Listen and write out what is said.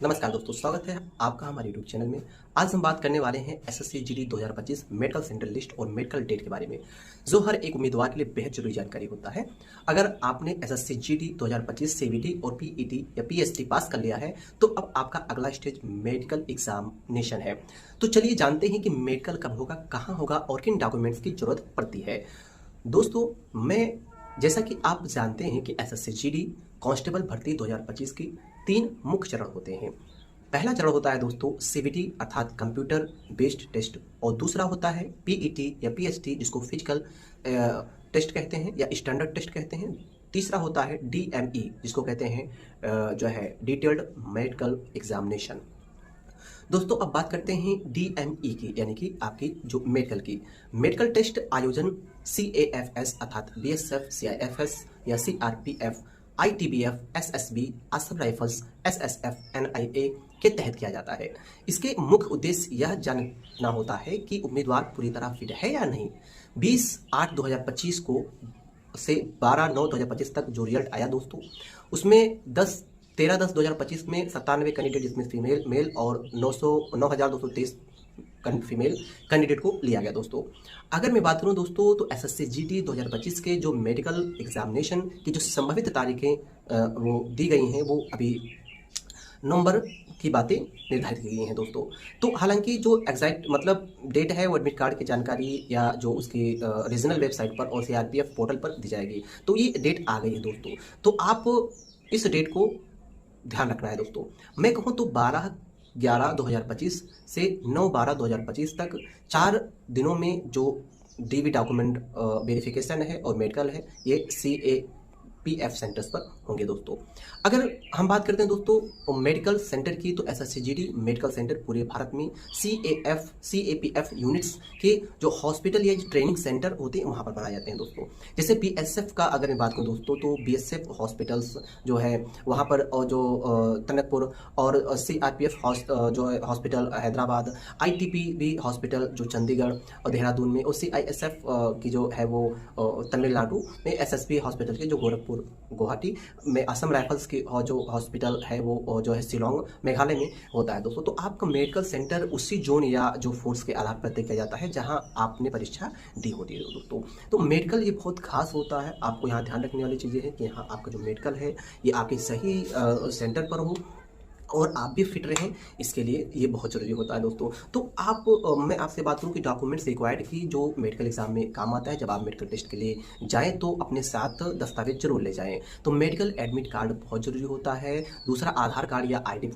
नमस्कार दोस्तों, स्वागत है आपका हमारे यूट्यूब चैनल में। आज हम बात करने वाले हैं SSC GD 2025 medical centre list और मेडिकल डेट के बारे में, जो हर एक उम्मीदवार के लिए बेहद जरूरी जानकारी होता है। अगर आपने एसएससी जीडी 2025 सीवीटी और पीईटी या पीएसटी पास कर लिया है तो अब आपका अगला स्टेज मेडिकल एग्जामिनेशन है। तो चलिए जानते हैं कि मेडिकल कब होगा, कहाँ होगा और किन डॉक्यूमेंट्स की जरूरत पड़ती है। दोस्तों, जैसा कि आप जानते हैं कि एसएससी जीडी कांस्टेबल भर्ती 2025 की 3 मुख्य चरण होते हैं। पहला चरण होता है दोस्तों सीवीटी अर्थात कंप्यूटर बेस्ड टेस्ट, और दूसरा होता है पीईटी या पीएसटी जिसको फिजिकल टेस्ट कहते हैं या स्टैंडर्ड टेस्ट कहते हैं। तीसरा होता है डीएमई जिसको कहते हैं जो है डिटेल्ड मेडिकल एग्जामिनेशन। दोस्तों, अब बात करते हैं डीएमई की, यानी कि आपकी जो मेडिकल टेस्ट आयोजन सीएएफएस अर्थात बीएसएफ, सीआईएफएस या CRPF, ITBF, SSB, Assam Rifles, SSF, NIA के तहत किया जाता है। इसके मुख्य उद्देश्य यह जानना होता है कि उम्मीदवार पूरी तरह फिट है या नहीं। 20/8/2025 को से 12/9/2025 तक जो रिजल्ट आया दोस्तों, उसमें 13/10/2025 में 97 कैंडिडेट, जिसमें फीमेल मेल और 9,223 फीमेल कैंडिडेट को लिया गया दोस्तों। अगर मैं बात करूं दोस्तों तो एसएससी जीडी 2025 के जो मेडिकल एग्जामिनेशन की जो संभावित तारीखें वो दी गई हैं, वो अभी नवंबर की बातें निर्धारित की गई हैं दोस्तों। तो हालांकि जो एग्जैक्ट मतलब डेट है वो एडमिट कार्ड की जानकारी या जो उसकी रीजनल वेबसाइट पर और सीआरपीएफ पोर्टल पर दी जाएगी। तो ये डेट आ गई है दोस्तों, तो आप इस डेट को ध्यान रखना है दोस्तों। मैं कहूँ तो 12/11/2025 से 9/12/2025 तक 4 दिनों में जो डीवी डॉक्यूमेंट वेरिफिकेशन है और मेडिकल है, ये सीएपीएफ सेंटर्स पर होंगे दोस्तों। अगर हम बात करते हैं दोस्तों मेडिकल सेंटर की, तो एसएससी जीडी मेडिकल सेंटर पूरे भारत में सीएपीएफ यूनिट्स के जो हॉस्पिटल या ट्रेनिंग सेंटर होते हैं वहाँ पर बनाए जाते हैं दोस्तों। जैसे बीएसएफ का अगर मैं बात करूँ दोस्तों, तो बीएसएफ हॉस्पिटल्स जो है वहाँ पर, और जो टनकपुर, और सीआरपीएफ जो है हॉस्पिटल हैदराबाद, आईटीबीपी हॉस्पिटल जो चंडीगढ़ और देहरादून में, और सीआईएसएफ की जो है वो तमिलनाडु में, एसएसबी हॉस्पिटल के जो गोरखपुर गुवाहाटी में, असम राइफल्स की और जो हॉस्पिटल है वो जो है शिलोंग मेघालय में होता है दोस्तों। तो आपका मेडिकल सेंटर उसी जोन या जो फोर्स के आधार पर तय किया जाता है जहां आपने परीक्षा दी होती है दोस्तों। तो मेडिकल ये बहुत खास होता है। आपको यहाँ ध्यान रखने वाली चीज़ें हैं कि यहाँ आपका जो मेडिकल है ये आपके सही सेंटर पर हो और आप भी फिट रहें, इसके लिए ये बहुत ज़रूरी होता है दोस्तों। तो मैं आपसे बात करूँ कि डॉक्यूमेंट्स रिक्वायर्ड की जो मेडिकल एग्जाम में काम आता है, जब आप मेडिकल टेस्ट के लिए जाएं तो अपने साथ दस्तावेज जरूर ले जाएं। तो मेडिकल एडमिट कार्ड बहुत ज़रूरी होता है। दूसरा आधार कार्ड या आईडी